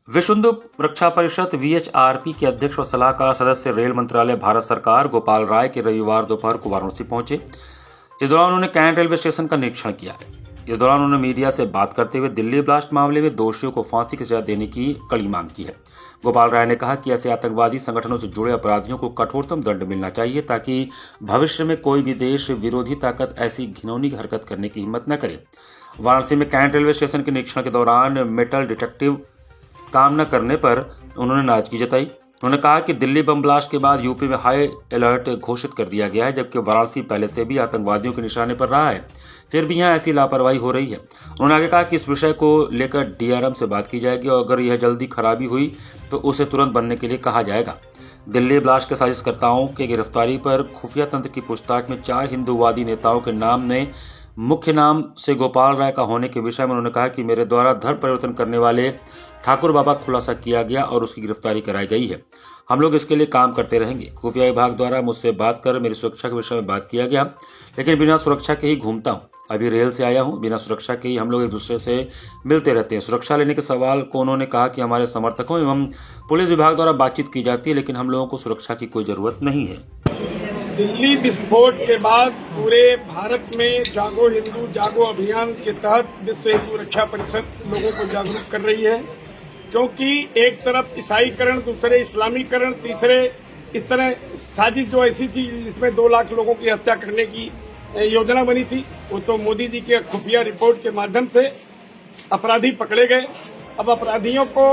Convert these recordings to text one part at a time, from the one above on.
विश्व हिंदू रक्षा परिषद वीएचआरपी के अध्यक्ष और सलाहकार सदस्य रेल मंत्रालय भारत सरकार गोपाल राय के रविवार दोपहर को वाराणसी पहुंचे। इस दौरान उन्होंने कैंट रेलवे स्टेशन का निरीक्षण किया है। इस दौरान उन्होंने मीडिया से बात करते हुए दिल्ली ब्लास्ट मामले में दोषियों को फांसी की सजा देने की कड़ी मांग की है। गोपाल राय ने कहा कि ऐसे आतंकवादी संगठनों से जुड़े अपराधियों को कठोरतम दंड मिलना चाहिए ताकि भविष्य में कोई भी देश विरोधी ताकत ऐसी घिनौनी हरकत करने की हिम्मत न करे। वाराणसी में कैंट रेलवे स्टेशन के निरीक्षण के दौरान मेटल डिटेक्टिव काम न करने पर उन्होंने नाराजगी जताई। उन्होंने कहा कि दिल्ली बम ब्लास्ट के बाद यूपी में हाई अलर्ट घोषित कर दिया गया है, जबकि वाराणसी पहले से भी आतंकवादियों के निशाने पर रहा है, फिर भी यहां ऐसी लापरवाही हो रही है। उन्होंने आगे कहा कि इस विषय को लेकर डीआरएम से बात की जाएगी और अगर यह जल्दी खराबी हुई तो उसे तुरंत बनने के लिए कहा जाएगा। दिल्ली ब्लास्ट के साजिशकर्ताओं की गिरफ्तारी पर खुफिया तंत्र की पूछताछ में 4 हिंदूवादी नेताओं के नाम में मुख्य नाम से गोपाल राय का होने के विषय में उन्होंने कहा कि मेरे द्वारा धर्म परिवर्तन करने वाले ठाकुर बाबा का खुलासा किया गया और उसकी गिरफ्तारी कराई गई है। हम लोग इसके लिए काम करते रहेंगे। खुफिया विभाग द्वारा मुझसे बात कर मेरी सुरक्षा के विषय में बात किया गया, लेकिन बिना सुरक्षा के ही घूमता हूँ। अभी रेल से आया हूँ, बिना सुरक्षा के ही हम लोग एक दूसरे से मिलते रहते हैं। सुरक्षा लेने के सवाल को उन्होंने कहा कि हमारे समर्थकों एवं पुलिस विभाग द्वारा बातचीत की जाती है, लेकिन हम लोगों को सुरक्षा की कोई जरूरत नहीं है। दिल्ली विस्फोट के बाद पूरे भारत में जागो हिंदू जागो अभियान के तहत विश्व हिंदू रक्षा परिषद लोगों को जागरूक कर रही है, क्योंकि एक तरफ ईसाईकरण, दूसरे इस्लामीकरण, तीसरे इस तरह साजिश जो ऐसी थी जिसमें 2 लाख लोगों की हत्या करने की योजना बनी थी, वो तो मोदी जी के खुफिया रिपोर्ट के माध्यम से अपराधी पकड़े गए। अब अपराधियों को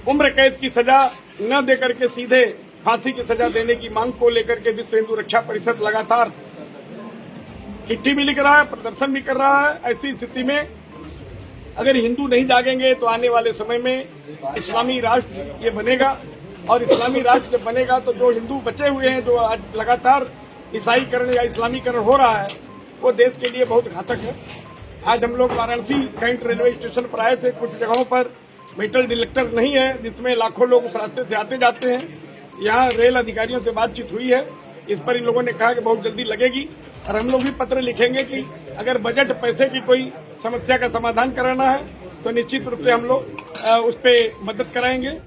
उम्र कैद की सजा न देकर के सीधे फांसी की सजा देने की मांग को लेकर के विश्व हिंदू रक्षा परिषद लगातार चिट्ठी भी लिख रहा है, प्रदर्शन भी कर रहा है। ऐसी स्थिति में अगर हिंदू नहीं जागेंगे तो आने वाले समय में इस्लामी राष्ट्र ये बनेगा, और इस्लामी राष्ट्र जब बनेगा तो जो हिंदू बचे हुए हैं, जो आज लगातार ईसाईकरण या इस्लामीकरण हो रहा है, वो देश के लिए बहुत घातक है। आज हम लोग वाराणसी कैंट रेलवे स्टेशन पर आए थे। कुछ जगहों पर मेटल डिटेक्टर नहीं है, जिसमें लाखों लोग उस रास्ते से आते जाते हैं। यहाँ रेल अधिकारियों से बातचीत हुई है, इस पर इन लोगों ने कहा कि बहुत जल्दी लगेगी, और हम लोग भी पत्र लिखेंगे कि अगर बजट पैसे की कोई समस्या का समाधान कराना है तो निश्चित रूप से हम लोग उस पर मदद कराएंगे।